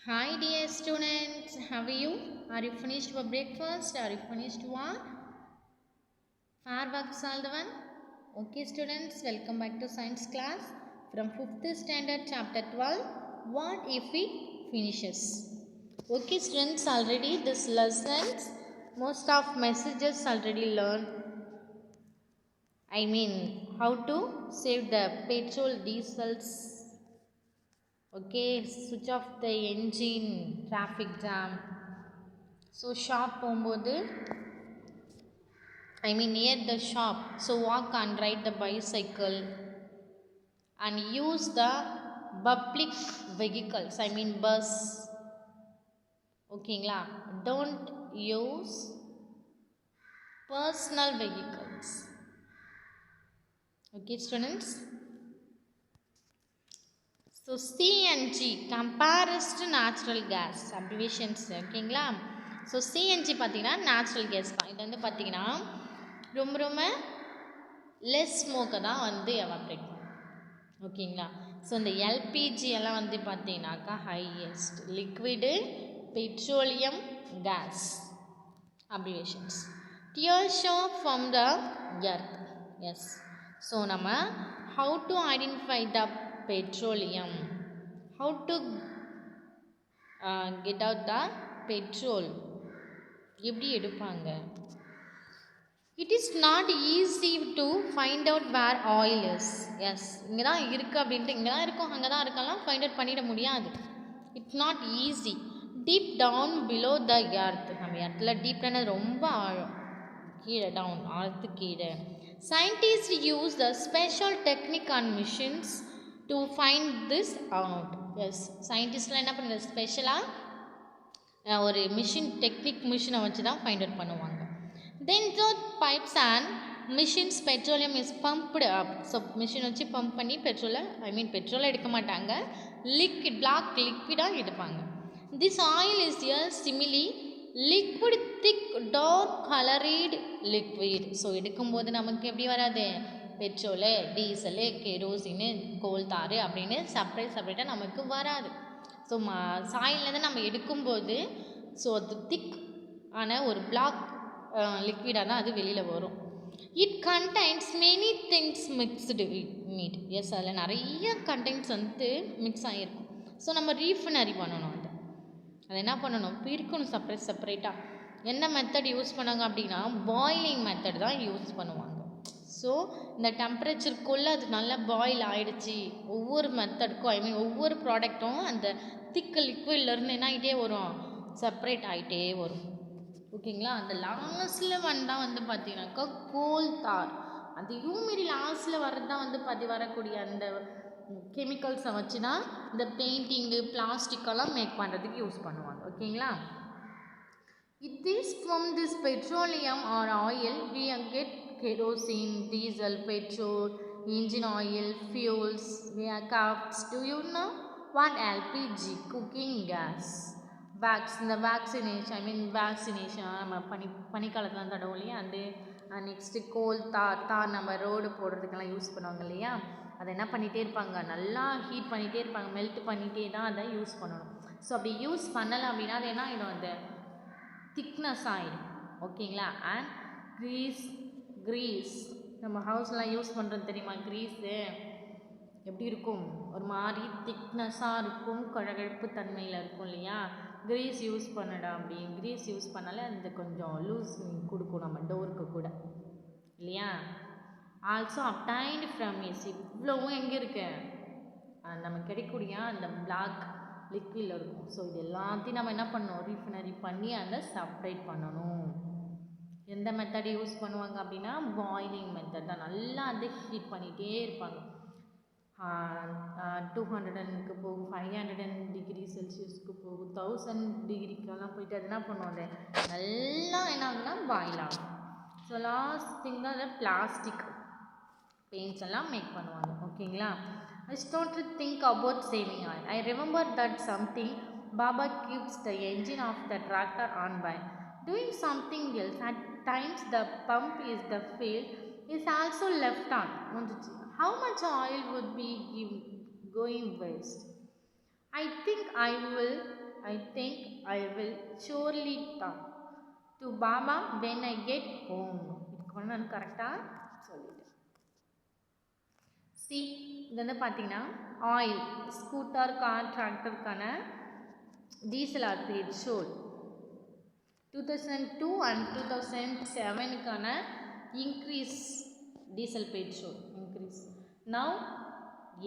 Hi dear students, how are you? Are you finished for breakfast? Are you finished what? Far works all the one? Okay students, welcome back to science class from 5th standard chapter 12. What if it finishes? Okay students, already this lessons, most of messages already learned. How to save the petrol diesels. Okay, switch off the engine, traffic jam. So shop போகும்போது near the shop. So walk and ride the bicycle and use the public vehicles. Bus. ஓகேங்களா? Don't use personal vehicles. Okay students? So CNG, compressed natural gas, abbreviations ஓகேங்களா? So CNG பார்த்தீங்கன்னா natural gas தான். இது வந்து பார்த்தீங்கன்னா ரொம்ப less ஸ்மோக்கை தான் வந்து எவாப்ரேட் பண்ணும். ஓகேங்களா? ஸோ இந்த எல்பிஜி எல்லாம் வந்து பார்த்தீங்கன்னாக்கா highest liquid petroleum gas abbreviations. Tear shop from the earth. Yes. So நம்ம how to identify the petroleum, how to get out the petrol, எப்படி எடுப்பாங்க? It is not easy to find out where oil is. Yes, இங்கே தான் இருக்குது அப்படின்ட்டு இங்கே தான் இருக்கும் அங்கே தான் இருக்கலாம் ஃபைண்ட் அவுட் பண்ணிட முடியாது. It's not easy. Deep down below the earth. நம்ம இடத்துல டீப்னா ரொம்ப ஆழம், கீழே டவுன் ஆழத்து கீழே. Scientists use the special technique and machines to find this out. Yes, சயின்டிஸ்ட்லாம் என்ன பண்ணுறது, ஸ்பெஷலாக ஒரு டெக்னிக் மிஷினை வச்சு தான் ஃபைண்ட் அவுட் பண்ணுவாங்க. Then through pipes and machines petroleum is pumped up. So machine வச்சு பம்ப் பண்ணி பெட்ரோலை எடுக்க மாட்டாங்க, பிளாக் லிக்விடாக எடுப்பாங்க. This oil is a simile liquid thick dark colored liquid. So எடுக்கும்போது நமக்கு எப்படி வராது, பெட்ரோலு டீசலு கெரோசினு கோல் தாரு அப்படின்னு செப்பரேட்டாக நமக்கு வராது. ஸோ சாயிலில் தான் நம்ம எடுக்கும்போது ஸோ அது திக் ஆன ஒரு பிளாக் லிக்விடாக தான் அது வெளியில் வரும். It contains many things mixed meat. Yes, அதில் நிறைய கண்டென்ட்ஸ் வந்து மிக்ஸ் ஆகிருக்கும். ஸோ நம்ம ரீஃபைனரி பண்ணணும், அதை என்ன பண்ணணும், பிரிக்கணும் செப்பரேட்டாக. என்ன மெத்தட் யூஸ் பண்ணாங்க அப்படின்னா பாயிலிங் மெத்தட் தான் யூஸ் பண்ணுவாங்க. ஸோ இந்த டெம்பரேச்சருக்குள்ளே அது நல்லா பாயில் ஆகிடுச்சி. ஒவ்வொரு மெத்தடுக்கும் ஒவ்வொரு ப்ராடக்ட்டும் அந்த திக் லிக்விட்லேருந்து என்ன ஆகிட்டே வரும், செப்பரேட் ஆகிட்டே வரும். ஓகேங்களா? அந்த லாஸ்ட்டில் வந்தால் வந்து பார்த்தீங்கன்னாக்கா கோல் தார், அதையும் மீறி லாஸ்ட்டில் வர்றது தான் வந்து வரக்கூடிய அந்த கெமிக்கல்ஸை வச்சு தான் இந்த பெயிண்டிங்கு பிளாஸ்டிக்கெல்லாம் மேக் பண்ணுறதுக்கு யூஸ் பண்ணுவாங்க. ஓகேங்களா? It is from this petroleum or oil we get kerosene, diesel, petrol, engine oil, fuels, aircrafts. Do you know what LPG, cooking gas, இந்த வேக்சினேஷன் நம்ம பனிக்காலத்தில் தடவும் இல்லையா, அது நெக்ஸ்ட்டு கோல் தார் நம்ம ரோடு போடுறதுக்கெல்லாம் யூஸ் பண்ணுவாங்க இல்லையா, அதை என்ன பண்ணிகிட்டே இருப்பாங்க, நல்லா ஹீட் பண்ணிகிட்டே இருப்பாங்க, மெல்ட் பண்ணிகிட்டே தான் அதை யூஸ் பண்ணணும். ஸோ அப்படி யூஸ் பண்ணலை அப்படின்னா அது என்ன ஆகிடும், அந்த திக்னஸ் ஆகிடும். ஓகேங்களா? அண்ட் க்ரீஸ் நம்ம ஹவுஸ்லாம் யூஸ் பண்ணுறது தெரியுமா, க்ரீஸு எப்படி இருக்கும், ஒரு மாதிரி திக்னஸாக இருக்கும், கழகழப்பு தன்மையில் இருக்கும் இல்லையா. க்ரீஸ் யூஸ் பண்ணடா அப்படின்னு க்ரீஸ் யூஸ் பண்ணாலே அந்த கொஞ்சம் லூஸ் கொடுக்கும் நம்ம டோருக்கு கூட இல்லையா. ஆல்சோ அப்டைன்டு ஃப்ரம் இஸ், இவ்வளவும் எங்கே இருக்கு, நம்ம கிடைக்கக்கூடிய அந்த பிளாக் லிக்விடில் இருக்கும். ஸோ இது எல்லாத்தையும் நம்ம என்ன பண்ணணும், ரீஃபைனரி பண்ணி அதை செப்பரேட் பண்ணணும். எந்த மெத்தட் யூஸ் பண்ணுவாங்க அப்படின்னா பாயிலிங் மெத்தட் தான். நல்லா அதை ஹீட் பண்ணிகிட்டே இருப்பாங்க. 200க்கு போகும், 500 டிகிரி செல்சியஸ்க்கு போகும், 1000 டிகிரிக்கெல்லாம் போயிட்டு அது என்ன பண்ணுவோம், அது நல்லா என்ன ஆகுதுன்னா பாயில் ஆகும். ஸோ லாஸ்ட் திங் தான் அதை பிளாஸ்டிக் பெயிண்ட்ஸ் எல்லாம் மேக் பண்ணுவாங்க. ஓகேங்களா? I started to think about saving oil. I remember that something Baba keeps the engine of the tractor on by doing something else. At times the pump is the field is also left on. How much oil would be going waste? I think I will I think I will surely talk to Baba when I get home. இதுக்கு நான் கரெக்டாக சொல்லிட்டேன். C இது வந்து பார்த்தீங்கன்னா oil scooter car டிராக்டருக்கான diesel or petrol 2002 and 2007க்கான increase diesel petrol increase now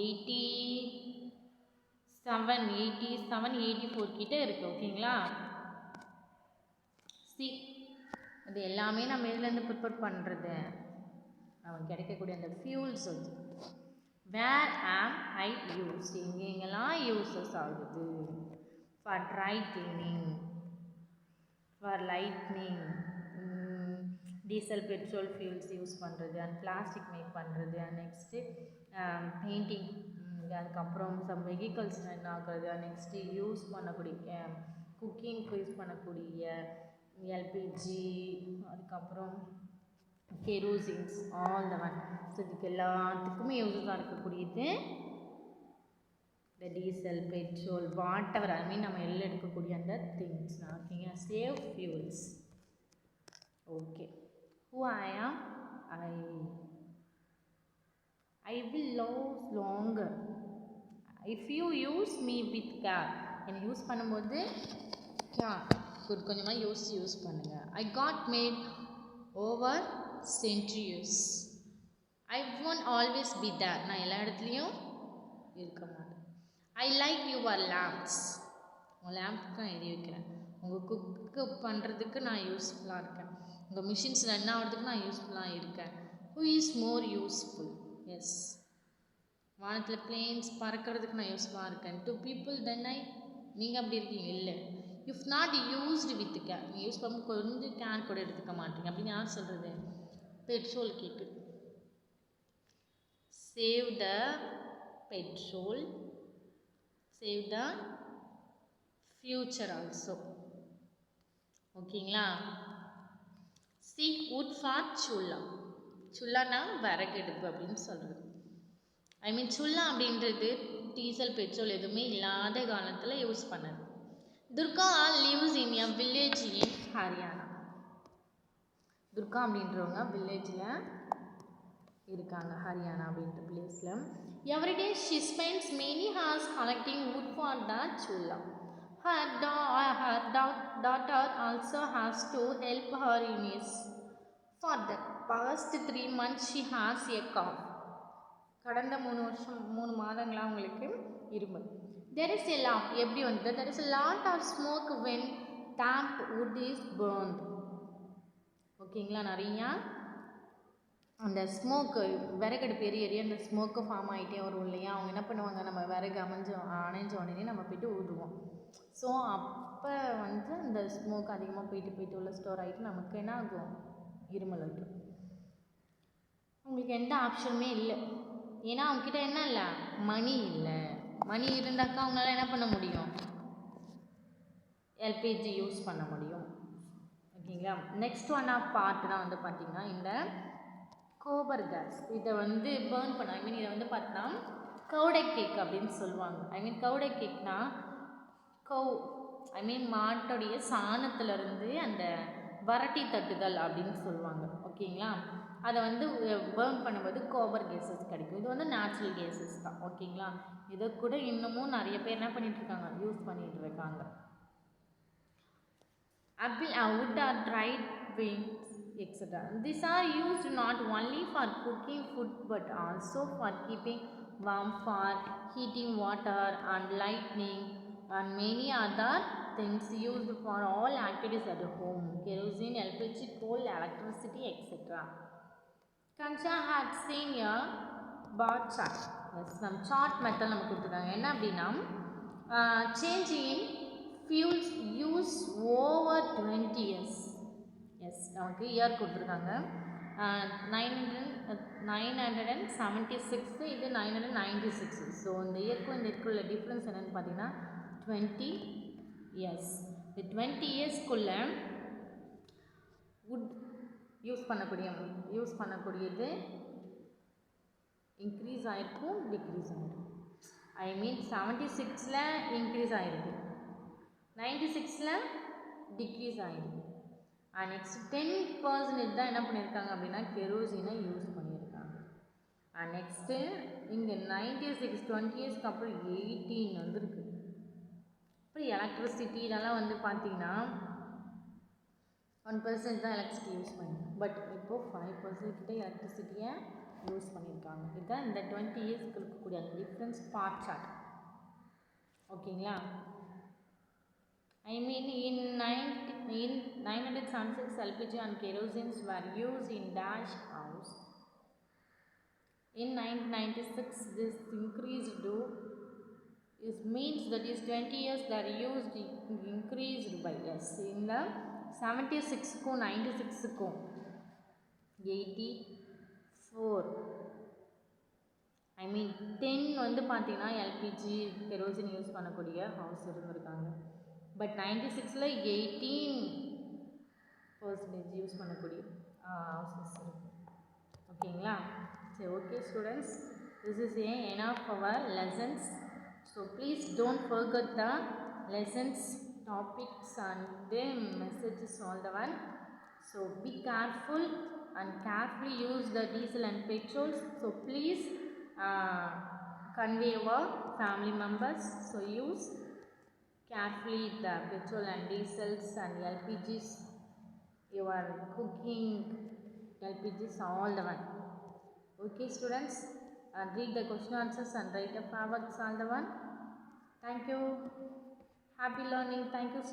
87 84 கிட்ட இருக்குது. ஓகேங்களா? சி அது எல்லாமே நம்ம எதுலேருந்து ப்ரிப்பேர் பண்ணுறது நமக்கு கிடைக்கக்கூடிய அந்த ஃபியூல்ஸ் வந்து வேர் ஆம் ஐ யூஸ் எங்கெங்கெல்லாம் யூஸஸ் ஆகுது for dry cleaning for lightning diesel petrol fuels use பண்ணுறது அண்ட் பிளாஸ்டிக் மேக் பண்ணுறது அண்ட் நெக்ஸ்ட்டு பெயிண்டிங் அதுக்கப்புறம் சம் வெஹிக்கல்ஸ் ரன் ஆகுறது நெக்ஸ்ட்டு யூஸ் பண்ணக்கூடிய குக்கிங்க்கு யூஸ் பண்ணக்கூடிய எல்பிஜி அதுக்கப்புறம் கெரோசின்ஸ் ஆல் த ஒன். ஸோ இதுக்கு எல்லாத்துக்குமே யூஸாக இருக்கக்கூடியது இந்த டீசல் பெட்ரோல் வாட் எவர் ஐ மீன் நம்ம எல்லாம் எடுக்கக்கூடிய அந்த திங்ஸ். ஓகேங்க save fuels. Okay who I ஆம் I will last longer if you use me with care. என்னை யூஸ் பண்ணும்போது கொஞ்சமாக யூஸ் பண்ணுங்க. I got made over centuries. I won't always be there. நான் எல்லா இடத்துலையும் இருக்க மாட்டேன். I like your lamps. உங்கள் லேம்ப்க்கு நான் எழுதி வைக்கிறேன். உங்கள் குக்கு பண்ணுறதுக்கு நான் யூஸ்ஃபுல்லாக இருக்கேன். உங்கள் மிஷின்ஸ் ரன் ஆகிறதுக்கு நான் யூஸ்ஃபுல்லாக இருக்கேன். Who is more useful? Yes வானத்தில் பிளேன்ஸ் பறக்கிறதுக்கு நான் யூஸ்ஃபுல்லாக இருக்கேன். டு பீப்புள் தென் நீங்கள் அப்படி இருக்கீங்க இல்லை. If not used with care நீங்கள் யூஸ் பண்ணும்போது கொஞ்சம் கேர் கூட எடுத்துக்க மாட்டீங்க அப்படின்னு யார் சொல்கிறது? பெட்ரோல் கேட்டு save the petrol save the future also. ஓகேங்களா? சி வுட் ஃபார் சுல்லா. சுல்லானா விறகெடுப்பு அப்படின்னு சொல்கிறது. ஐ மீன் சுல்லா அப்படின்றது டீசல் பெட்ரோல் எதுவுமே இல்லாத காலத்தில் யூஸ் பண்ணது. Durga lives in a village in Haryana. Durga அப்படின்றவங்க வில்லேஜில் இருக்காங்க ஹரியானா அப்படின்ற பிளேஸில். Everyday she spends many hours collecting wood for the chulha. Her daughter also has to help her in this. For the past 3 months she has a cough. கடந்த 3 மாதங்களாக உங்களுக்கு இருமல். There is a lot எப்படி வந்து there is a lot of smoke when damp wood is burned. ஓகேங்களா? நிறையா அந்த smoke விறகடுப்பு எரிய அந்த ஸ்மோக்கு ஃபார்ம் ஆகிட்டே வரும் இல்லையா? அவங்க என்ன பண்ணுவாங்க, நம்ம விறகு அணைஞ்ச உடனே நம்ம போய்ட்டு ஊதுவோம். ஸோ அப்போ வந்து அந்த ஸ்மோக் அதிகமாக போயிட்டு உள்ள ஸ்டோர் ஆகிட்டு நமக்கு என்ன ஆகும்? இருமல் ஆகிடும். உங்களுக்கு எந்த ஆப்ஷனுமே இல்லை. ஏன்னா அவங்கக்கிட்ட என்ன இல்லை? மணி இல்லை. மணி இருந்தாக்கா அவங்களால என்ன பண்ண முடியும்? எல்பிஜி யூஸ் பண்ண முடியும். ஓகேங்களா? நெக்ஸ்ட் ஒன் ஆஃப் பார்ட் தான் வந்து பார்த்திங்கன்னா இந்த கோபர் கேஸ். இதை வந்து பேர்ன் பண்ண ஐ மீன் இதை வந்து பார்த்தா கவுடை கேக் அப்படின்னு சொல்லுவாங்க. ஐ மீன் கவுடை கேக்னா மாட்டுடைய சாணத்துலேருந்து அந்த வரட்டி தட்டுதல் அப்படின்னு சொல்லுவாங்க. ஓகேங்களா? அதை வந்து பேர்ன் பண்ணும்போது கோபர் கேஸஸ் கிடைக்கும். இது வந்து நேச்சுரல் கேஸஸ் தான். ஓகேங்களா? இதை கூட இன்னமும் நிறைய பேர் என்ன பண்ணிகிட்ருக்காங்க? யூஸ் பண்ணிகிட்ருக்காங்க. wood or dried wings, etc. These are used not only for cooking food but also for keeping warm, for heating water and lighting and many other things used for all activities at home. Kerosene, LPG, coal, electricity, etc. Kansha had seen a bar chart. Yes, some chart method நமக்கு கொடுத்துருக்காங்க. என்ன அப்படின்னா change in fuels use over 20 years. S நமக்கு year கொடுத்துருக்காங்க. 976 இது 996. So இந்த இயர்க்கும் இந்த இயர்க்குள்ள difference என்னென்னு பார்த்தீங்கன்னா 20 years. இந்த 20 இயர்ஸ்க்குள்ளே வுட் யூஸ் பண்ணக்கூடியது இன்க்ரீஸ் ஆகிருக்கும், டிக்ரீஸ் ஆகிருக்கும். ஐ மீன் 76ல் இன்க்ரீஸ் ஆகிருக்கு. 96ல் டிக்ரீஸ் ஆகிருக்கு. நெக்ஸ்ட் 10% தான் என்ன பண்ணியிருக்காங்க அப்படின்னா கெரோசினை யூஸ் பண்ணியிருக்காங்க. நெக்ஸ்ட்டு இங்கே 96 20 இயர்ஸ்க்கு அப்புறம் 18 வந்துருக்கு. இப்போ எலக்ட்ரிசிட்டி இதெல்லாம் வந்து பார்த்தீங்கன்னா 1% தான் எலக்ட்ரிசிட்டி யூஸ் பண்ணியிருக்காங்க. பட் இப்போது 5% கிட்ட எலக்ட்ரிசிட்டியை யூஸ் பண்ணியிருக்காங்க. இதுதான் இந்த 20 இயர்ஸ்க்கு இருக்கக்கூடிய அந்த டிஃப்ரென்ஸ் பார்ட் சார்ட். ஓகேங்களா? I mean in 976 LPG and kerosene were used in dash house. In 1996 this increased to is means that is 20 years that used increased by yes. In the 76 க்கும் 96 க்கும் 84 I mean 10 வந்து பார்த்தீங்கன்னா LPG kerosene use பண்ணக்கூடிய house இருந்திருக்காங்க. But 96ல் 18% use பண்ணக்கூடிய houses இருக்குது. ஓகேங்களா? சரி, okay students, this is enough our lessons. So please don't forget the lessons, topics and the messages all the one. So be careful and carefully use the diesel and petrols. So please convey our family members. So use carefully the petrol and diesels and LPGs, your cooking LPGs, all the one. Okay students, read the question answers and write the favorites all the one. Thank you. Happy learning. Thank you.